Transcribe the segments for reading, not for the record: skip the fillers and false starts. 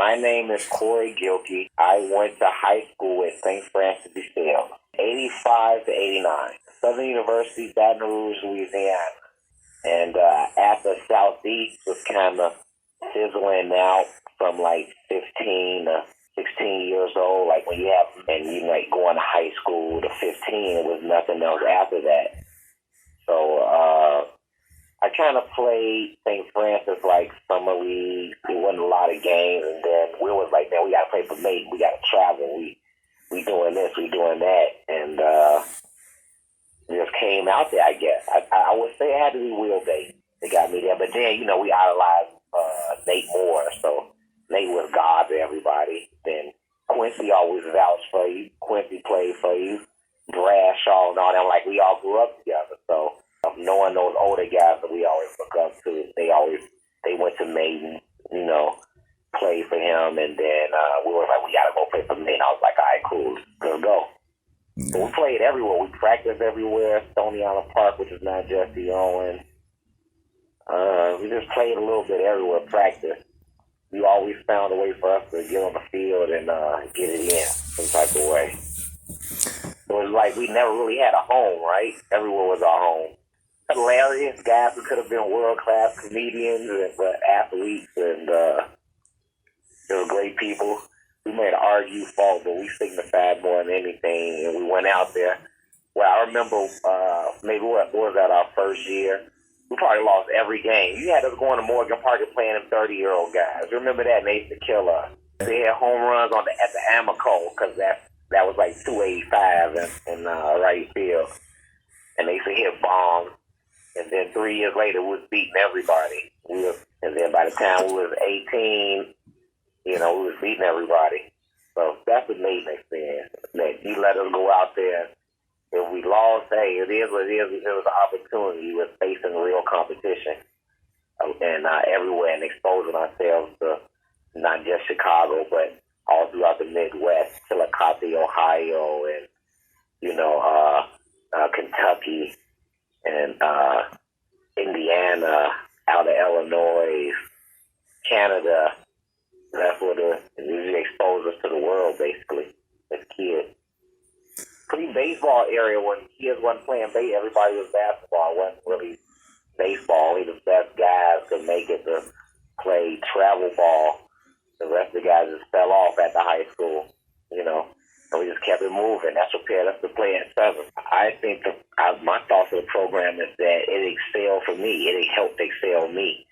My name is Corey Gilkey. I went to high school at St. Francis de Sales, 85 to 89. Southern University, Baton Rouge, Louisiana. And after Southeast was kind of fizzling out from like 15 to 16 years old, like when you have, and you like going to high school to 15, it was nothing else after that. So I kind of played St. Francis like summer league. It wasn't a lot of games, and then we was like, man, we got to play for Mayden. We got to travel. We doing this, we doing that, and just came out there, I guess. I would say it had to be wheelbase that got me there, but then, you know, we idolized Nate Moore, so Nate was God to everybody. Then Quincy always vouched for you. Quincy played for you. Bradshaw and all that. Like, we all grew up together, so knowing those older guys that we always look up to, they went to Mayden, you know, played for him, and then we were like, we gotta go play for Mayden. I was like, all right, cool, let's go. Yeah. So we played everywhere. We practiced everywhere. Stony Island Park, which is now Jesse Owens. We just played a little bit everywhere, practice. We always found a way for us to get on the field and get it in some type of way. So it was like we never really had a home, right? Everywhere was our home. Hilarious guys who could have been world-class comedians and athletes, and they were great people. We made an argue fault, but we signified more than anything, and we went out there. Well, I remember maybe what was that, our first year? We probably lost every game. You had us going to Morgan Park and playing them 30-year-old guys. Remember that? And they used to kill us. They had home runs at the Amico, because that was like 285 in right field. And they used to hit bombs. And then 3 years later, we was beating everybody. And then by the time we was 18, you know, we was beating everybody. So that's what made me experience. That you let us go out there. If we lost, hey, it is what it is. It was an opportunity. We were facing real competition and everywhere, and exposing ourselves to not just Chicago, but all throughout the Midwest, Chillicothe, Ohio, and, you know, Kentucky, and Indiana, out of Illinois, Canada. That's what it exposed us to the world, basically, as kids. Pretty baseball area when kids wasn't playing baseball. Everybody was basketball. It wasn't really baseball. Only the best guys could make it to play travel ball. The rest of the guys just fell off at the high school, you know. And we just kept it moving. That's prepared us to play at 7. I think my thoughts of the program is that it excelled for me. It helped excel me.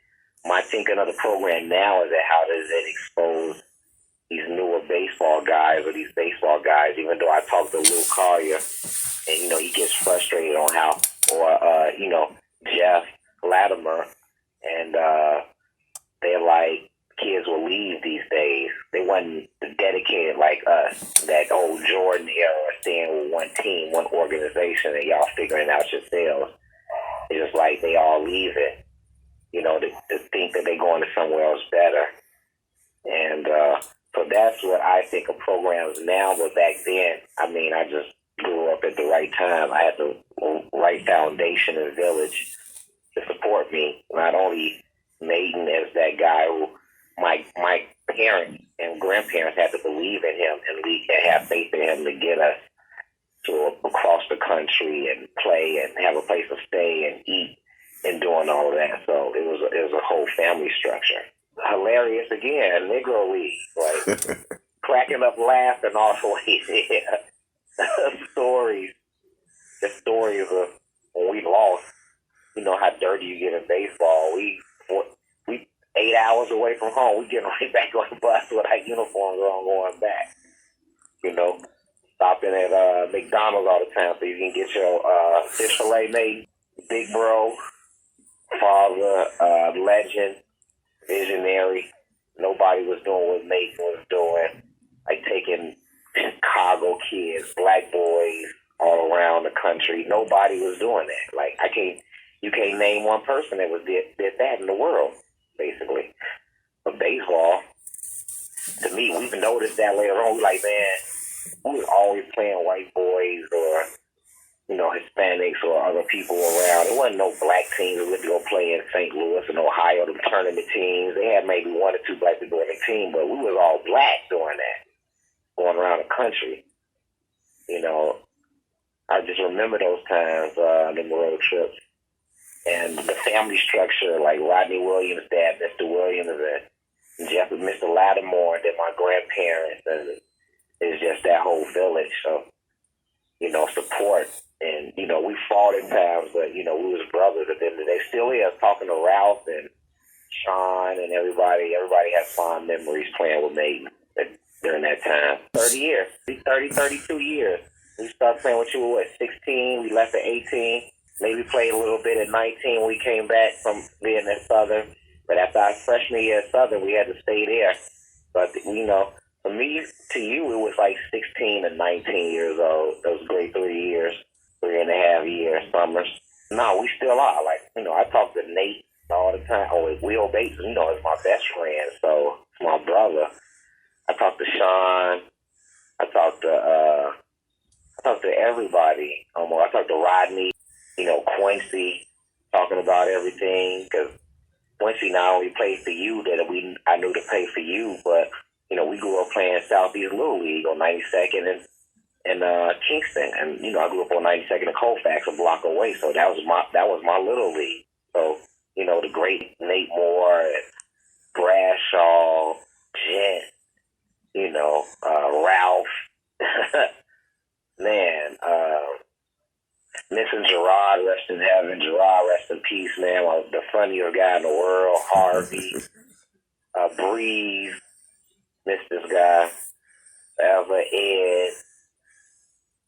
My thinking of the program now is that how does it expose these newer baseball guys, or these baseball guys, even though I talk to Lou Collier, and, you know, he gets frustrated on how, or, you know, Jeff Latimer, and they're like, kids will leave these days. They wasn't dedicated like us, that old Jordan era, staying with one team, one organization, and y'all figuring out yourselves. It's just like they all leave it, you know, to think that they're going to somewhere else better. And so that's what I think of programs now, but back then, I mean, I just grew up at the right time. I had the right foundation and village to support me. Not only Mayden as that guy who my parents and grandparents had to believe in him and have faith in him to get us to across the country and play and have a place to stay and eat and doing all of that. So it was a whole family structure. Hilarious again, Negro League, like cracking up laughing all the way there. The stories of when we lost. You know how dirty you get in baseball. We 8 hours away from home. We getting right back on the bus with our uniforms on, going back. You know, stopping at McDonald's all the time so you can get your fish fillet made. Big bro, father, legend, visionary. Nobody was doing what Mayden was doing. Like taking Chicago kids, black boys all around the country. Nobody was doing that. Like you can't name one person that did that in the world, basically. But baseball, to me, we've noticed that later on. We're like, man, we was always playing white boys or, Hispanics or other people around. There wasn't no black teams that would go play in St. Louis and Ohio, the tournament teams. They had maybe one or two black people on the team, but we was all black doing that, going around the country. I just remember those times, them road trips. And the family structure, like Rodney Williams' dad, Mr. Williams, and Jeff and Mr. Lattimore, and then my grandparents, and it's just that whole village. So, support. And, we fought at times, but, we was brothers at the end of the day. Still is, talking to Ralph and Sean and everybody. Everybody has fond memories playing with Mayden during that time. 30 years. 32 years. We started playing with you at 16. We left at 18. Maybe played a little bit at 19 when we came back from being at Southern. But after our freshman year at Southern, we had to stay there. But, from me to you, it was like 16 to 19 years old. Those great 3.5 years, summers. No, we still are. I talk to Nate all the time. Oh, Will Bates, is my best friend. So, it's my brother. I talk to Sean. I talk to everybody. I talk to Rodney. Quincy, talking about everything, because Quincy not only played for you I knew to play for you, but we grew up playing Southeast Little League on 92nd and Kingston, and I grew up on 92nd and Colfax, a block away, so that was my Little League. So the great Nate Moore and Bradshaw, Jet, Ralph, man. Missing Gerard, rest in heaven. Gerard, rest in peace, man. The funniest guy in the world. Harvey, Breeze, miss this guy. Eva, Ed,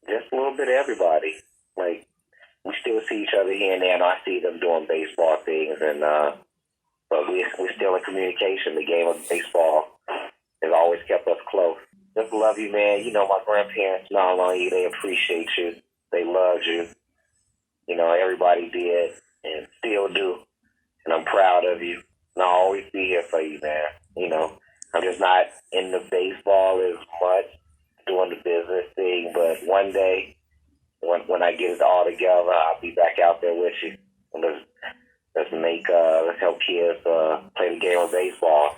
just a little bit of everybody. We still see each other here and there, and I see them doing baseball things, and but we're still in communication. The game of baseball has always kept us close. Just love you, man. My grandparents smile on you. They appreciate you. They loved you. Everybody did and still do. And I'm proud of you. And I'll always be here for you, man. I'm just not in the baseball as much, doing the business thing, but one day, when I get it all together, I'll be back out there with you. Let's help kids play the game of baseball.